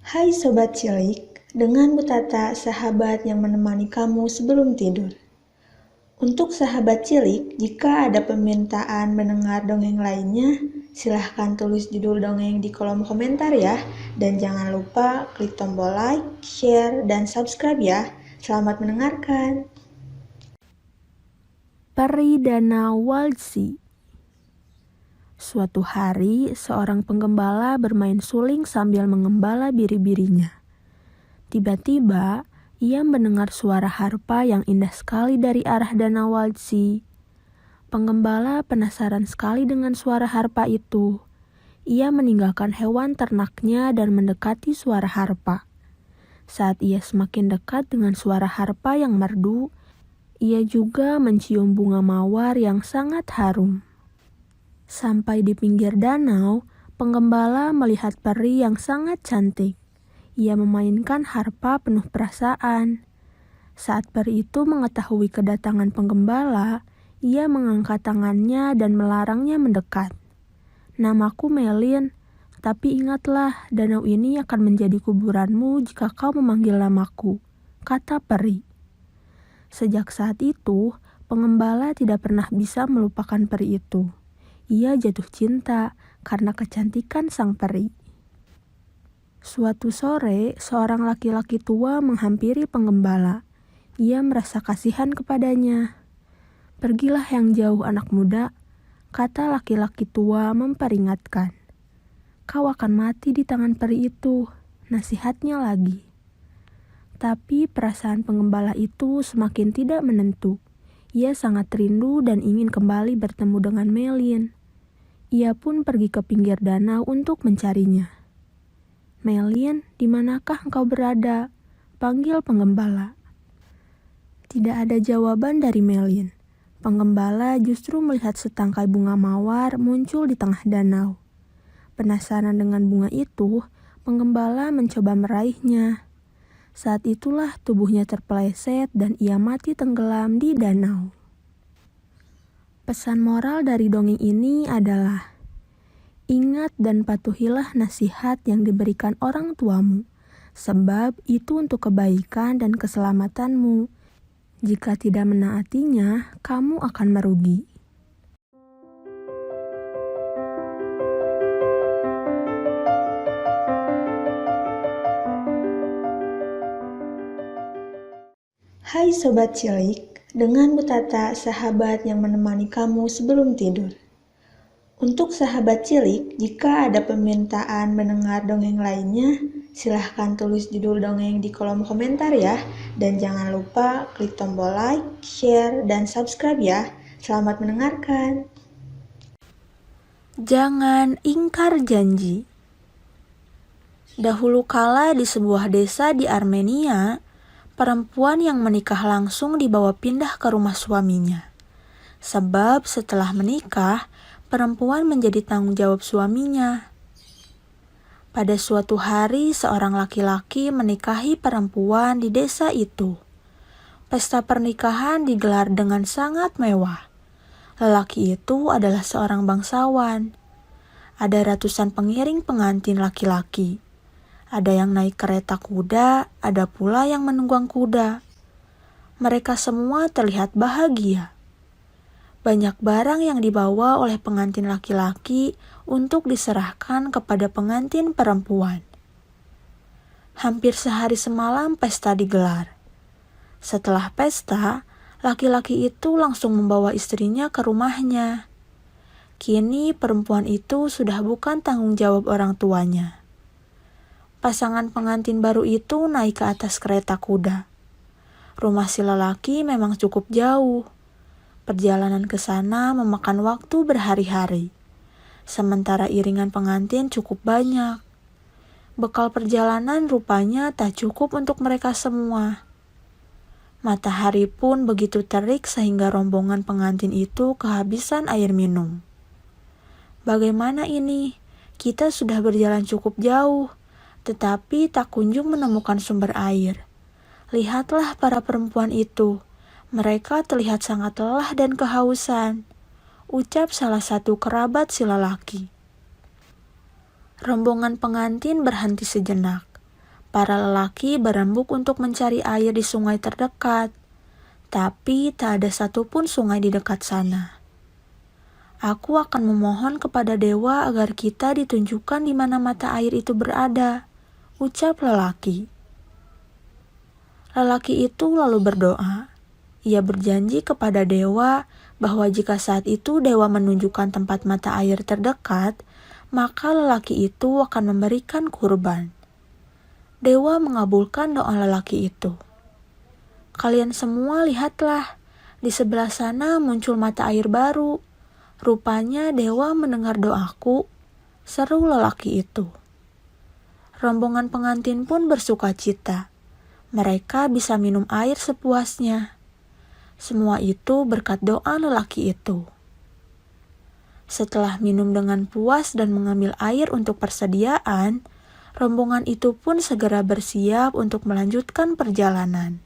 Hai Sobat Cilik, dengan Bu Tata, sahabat yang menemani kamu sebelum tidur. Untuk sahabat cilik, jika ada permintaan mendengar dongeng lainnya, silahkan tulis judul dongeng di kolom komentar ya. Dan jangan lupa klik tombol like, share, dan subscribe ya. Selamat mendengarkan. Peri Danau Waldsee. Suatu hari, seorang penggembala bermain suling sambil mengembala biri-birinya. Tiba-tiba, ia mendengar suara harpa yang indah sekali dari arah Danau Waldsee. Penggembala penasaran sekali dengan suara harpa itu. Ia meninggalkan hewan ternaknya dan mendekati suara harpa. Saat ia semakin dekat dengan suara harpa yang merdu, ia juga mencium bunga mawar yang sangat harum. Sampai di pinggir danau, penggembala melihat peri yang sangat cantik. Ia memainkan harpa penuh perasaan. Saat peri itu mengetahui kedatangan penggembala, ia mengangkat tangannya dan melarangnya mendekat. "Namaku Melin, tapi ingatlah danau ini akan menjadi kuburanmu jika kau memanggil namaku," kata peri. Sejak saat itu, penggembala tidak pernah bisa melupakan peri itu. Ia jatuh cinta karena kecantikan sang peri. Suatu sore, seorang laki-laki tua menghampiri penggembala. Ia merasa kasihan kepadanya. "Pergilah yang jauh, anak muda," kata laki-laki tua memperingatkan. "Kau akan mati di tangan peri itu," nasihatnya lagi. Tapi perasaan penggembala itu semakin tidak menentu. Ia sangat rindu dan ingin kembali bertemu dengan Melin. Ia pun pergi ke pinggir danau untuk mencarinya. "Melin, di manakah engkau berada?" panggil penggembala. Tidak ada jawaban dari Melin. Penggembala justru melihat setangkai bunga mawar muncul di tengah danau. Penasaran dengan bunga itu, penggembala mencoba meraihnya. Saat itulah tubuhnya terpeleset dan ia mati tenggelam di danau. Pesan moral dari dongeng ini adalah, ingat dan patuhilah nasihat yang diberikan orang tuamu, sebab itu untuk kebaikan dan keselamatanmu. Jika tidak menaatinya, kamu akan merugi. Hai Sobat Cilik, dengan Bu Tata, sahabat yang menemani kamu sebelum tidur. Untuk sahabat cilik, jika ada permintaan mendengar dongeng lainnya, silahkan tulis judul dongeng di kolom komentar ya. Dan jangan lupa klik tombol like, share, dan subscribe ya. Selamat mendengarkan. Jangan ingkar janji. Dahulu kala di sebuah desa di Armenia, perempuan yang menikah langsung dibawa pindah ke rumah suaminya. Sebab setelah menikah, perempuan menjadi tanggung jawab suaminya. Pada suatu hari, seorang laki-laki menikahi perempuan di desa itu. Pesta pernikahan digelar dengan sangat mewah. Lelaki itu adalah seorang bangsawan. Ada ratusan pengiring pengantin laki-laki. Ada yang naik kereta kuda, ada pula yang menunggang kuda. Mereka semua terlihat bahagia. Banyak barang yang dibawa oleh pengantin laki-laki untuk diserahkan kepada pengantin perempuan. Hampir sehari semalam pesta digelar. Setelah pesta, laki-laki itu langsung membawa istrinya ke rumahnya. Kini perempuan itu sudah bukan tanggung jawab orang tuanya. Pasangan pengantin baru itu naik ke atas kereta kuda. Rumah si lelaki memang cukup jauh. Perjalanan ke sana memakan waktu berhari-hari. Sementara iringan pengantin cukup banyak. Bekal perjalanan rupanya tak cukup untuk mereka semua. Matahari pun begitu terik sehingga rombongan pengantin itu kehabisan air minum. Bagaimana ini? Kita sudah berjalan cukup jauh, tetapi tak kunjung menemukan sumber air. Lihatlah para perempuan itu. Mereka terlihat sangat lelah dan kehausan, ucap salah satu kerabat si lelaki. Rombongan pengantin berhenti sejenak. Para lelaki berembuk untuk mencari air di sungai terdekat, tapi tak ada satupun sungai di dekat sana. Aku akan memohon kepada dewa agar kita ditunjukkan di mana mata air itu berada, ucap lelaki. Lelaki itu lalu berdoa. Ia berjanji kepada dewa bahwa jika saat itu dewa menunjukkan tempat mata air terdekat, maka lelaki itu akan memberikan kurban. Dewa mengabulkan doa lelaki itu. Kalian semua lihatlah, di sebelah sana muncul mata air baru. Rupanya dewa mendengar doaku, seru lelaki itu. Rombongan pengantin pun bersuka cita. Mereka bisa minum air sepuasnya. Semua itu berkat doa lelaki itu. Setelah minum dengan puas dan mengambil air untuk persediaan, rombongan itu pun segera bersiap untuk melanjutkan perjalanan.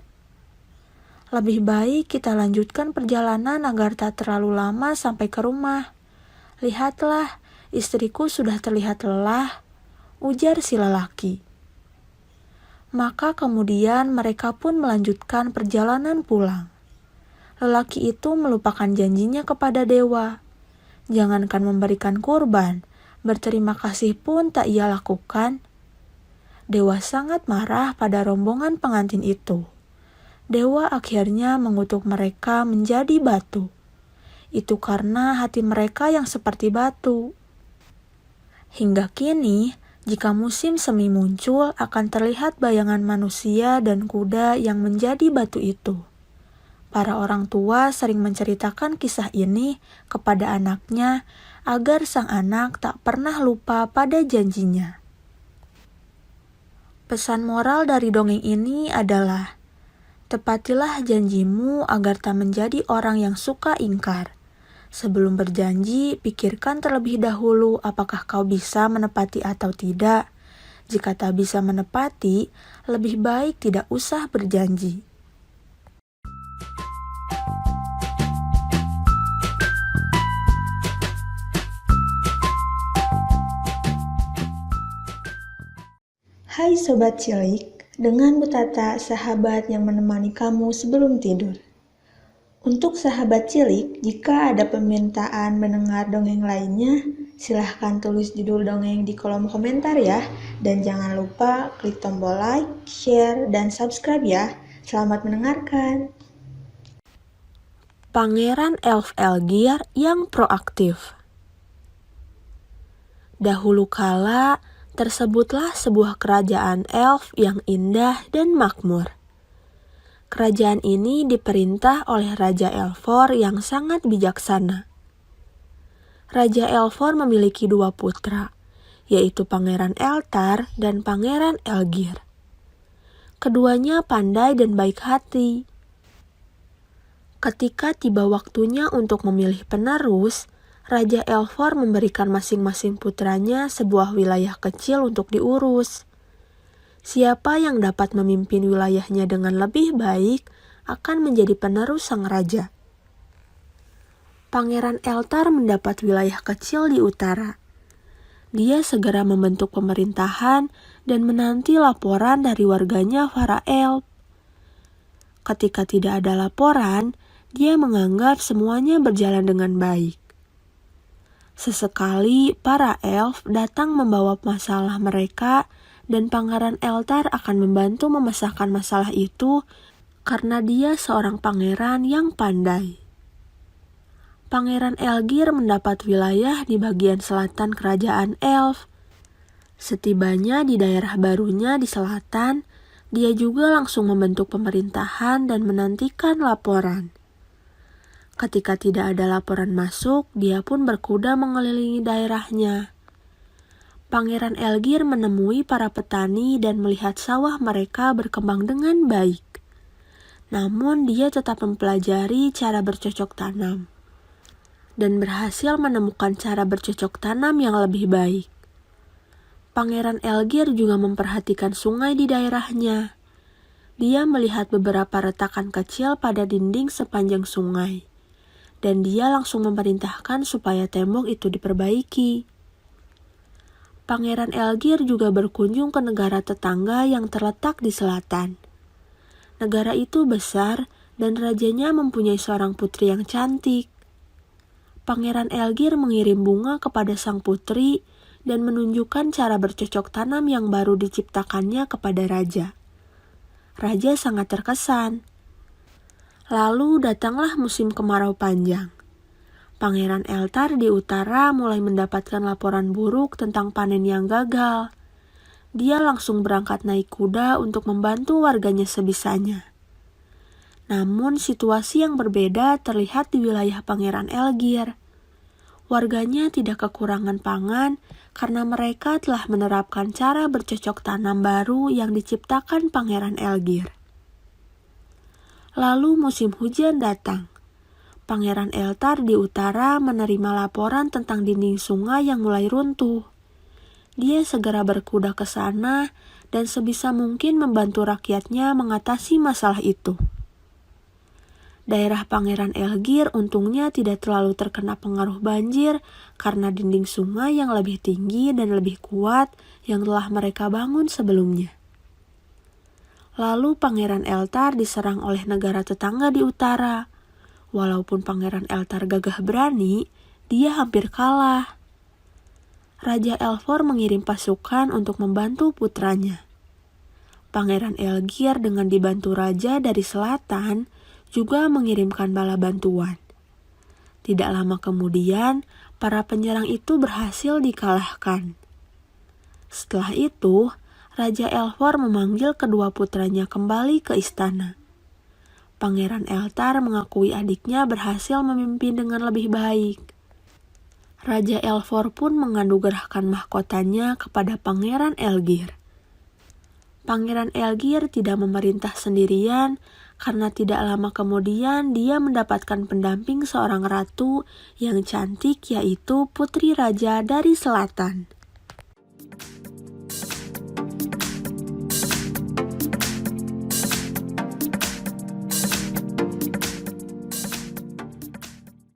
Lebih baik kita lanjutkan perjalanan agar tak terlalu lama sampai ke rumah. Lihatlah, istriku sudah terlihat lelah, ujar si lelaki. Maka kemudian mereka pun melanjutkan perjalanan pulang. Lelaki itu melupakan janjinya kepada dewa. Jangankan memberikan kurban, berterima kasih pun tak ia lakukan. Dewa sangat marah pada rombongan pengantin itu. Dewa akhirnya mengutuk mereka menjadi batu. Itu karena hati mereka yang seperti batu. Hingga kini, jika musim semi muncul, akan terlihat bayangan manusia dan kuda yang menjadi batu itu. Para orang tua sering menceritakan kisah ini kepada anaknya agar sang anak tak pernah lupa pada janjinya. Pesan moral dari dongeng ini adalah, tepatilah janjimu agar tak menjadi orang yang suka ingkar. Sebelum berjanji, pikirkan terlebih dahulu apakah kau bisa menepati atau tidak. Jika tak bisa menepati, lebih baik tidak usah berjanji. Hai Sobat Cilik, dengan Bu Tata, sahabat yang menemani kamu sebelum tidur. Untuk sahabat cilik, jika ada permintaan mendengar dongeng lainnya, silahkan tulis judul dongeng di kolom komentar ya. Dan jangan lupa klik tombol like, share, dan subscribe ya. Selamat mendengarkan. Pangeran Elf Elgir yang proaktif. Dahulu kala, tersebutlah sebuah kerajaan elf yang indah dan makmur. Kerajaan ini diperintah oleh Raja Elfor yang sangat bijaksana. Raja Elfor memiliki 2 putra, yaitu Pangeran Eltar dan Pangeran Elgir. Keduanya pandai dan baik hati. Ketika tiba waktunya untuk memilih penerus, Raja Elfor memberikan masing-masing putranya sebuah wilayah kecil untuk diurus. Siapa yang dapat memimpin wilayahnya dengan lebih baik akan menjadi penerus sang raja. Pangeran Eltar mendapat wilayah kecil di utara. Dia segera membentuk pemerintahan dan menanti laporan dari warganya para elf. Ketika tidak ada laporan, dia menganggap semuanya berjalan dengan baik. Sesekali para elf datang membawa masalah mereka dan Pangeran Eltar akan membantu memecahkan masalah itu karena dia seorang pangeran yang pandai. Pangeran Elgir mendapat wilayah di bagian selatan kerajaan elf. Setibanya di daerah barunya di selatan, dia juga langsung membentuk pemerintahan dan menantikan laporan. Ketika tidak ada laporan masuk, dia pun berkuda mengelilingi daerahnya. Pangeran Elgir menemui para petani dan melihat sawah mereka berkembang dengan baik. Namun dia tetap mempelajari cara bercocok tanam dan berhasil menemukan cara bercocok tanam yang lebih baik. Pangeran Elgir juga memperhatikan sungai di daerahnya. Dia melihat beberapa retakan kecil pada dinding sepanjang sungai. Dan dia langsung memerintahkan supaya tembok itu diperbaiki. Pangeran Elgir juga berkunjung ke negara tetangga yang terletak di selatan. Negara itu besar dan rajanya mempunyai seorang putri yang cantik. Pangeran Elgir mengirim bunga kepada sang putri dan menunjukkan cara bercocok tanam yang baru diciptakannya kepada raja. Raja sangat terkesan. Lalu datanglah musim kemarau panjang. Pangeran Eltar di utara mulai mendapatkan laporan buruk tentang panen yang gagal. Dia langsung berangkat naik kuda untuk membantu warganya sebisanya. Namun situasi yang berbeda terlihat di wilayah Pangeran Elgir. Warganya tidak kekurangan pangan karena mereka telah menerapkan cara bercocok tanam baru yang diciptakan Pangeran Elgir. Lalu musim hujan datang. Pangeran Eltar di utara menerima laporan tentang dinding sungai yang mulai runtuh. Dia segera berkuda ke sana dan sebisa mungkin membantu rakyatnya mengatasi masalah itu. Daerah Pangeran Elgir untungnya tidak terlalu terkena pengaruh banjir karena dinding sungai yang lebih tinggi dan lebih kuat yang telah mereka bangun sebelumnya. Lalu Pangeran Eltar diserang oleh negara tetangga di utara. Walaupun Pangeran Eltar gagah berani, dia hampir kalah. Raja Elfor mengirim pasukan untuk membantu putranya. Pangeran Elgir dengan dibantu raja dari selatan juga mengirimkan bala bantuan. Tidak lama kemudian, para penyerang itu berhasil dikalahkan. Setelah itu, Raja Elfor memanggil kedua putranya kembali ke istana. Pangeran Eltar mengakui adiknya berhasil memimpin dengan lebih baik. Raja Elfor pun menganugerahkan mahkotanya kepada Pangeran Elgir. Pangeran Elgir tidak memerintah sendirian karena tidak lama kemudian dia mendapatkan pendamping seorang ratu yang cantik, yaitu putri raja dari selatan.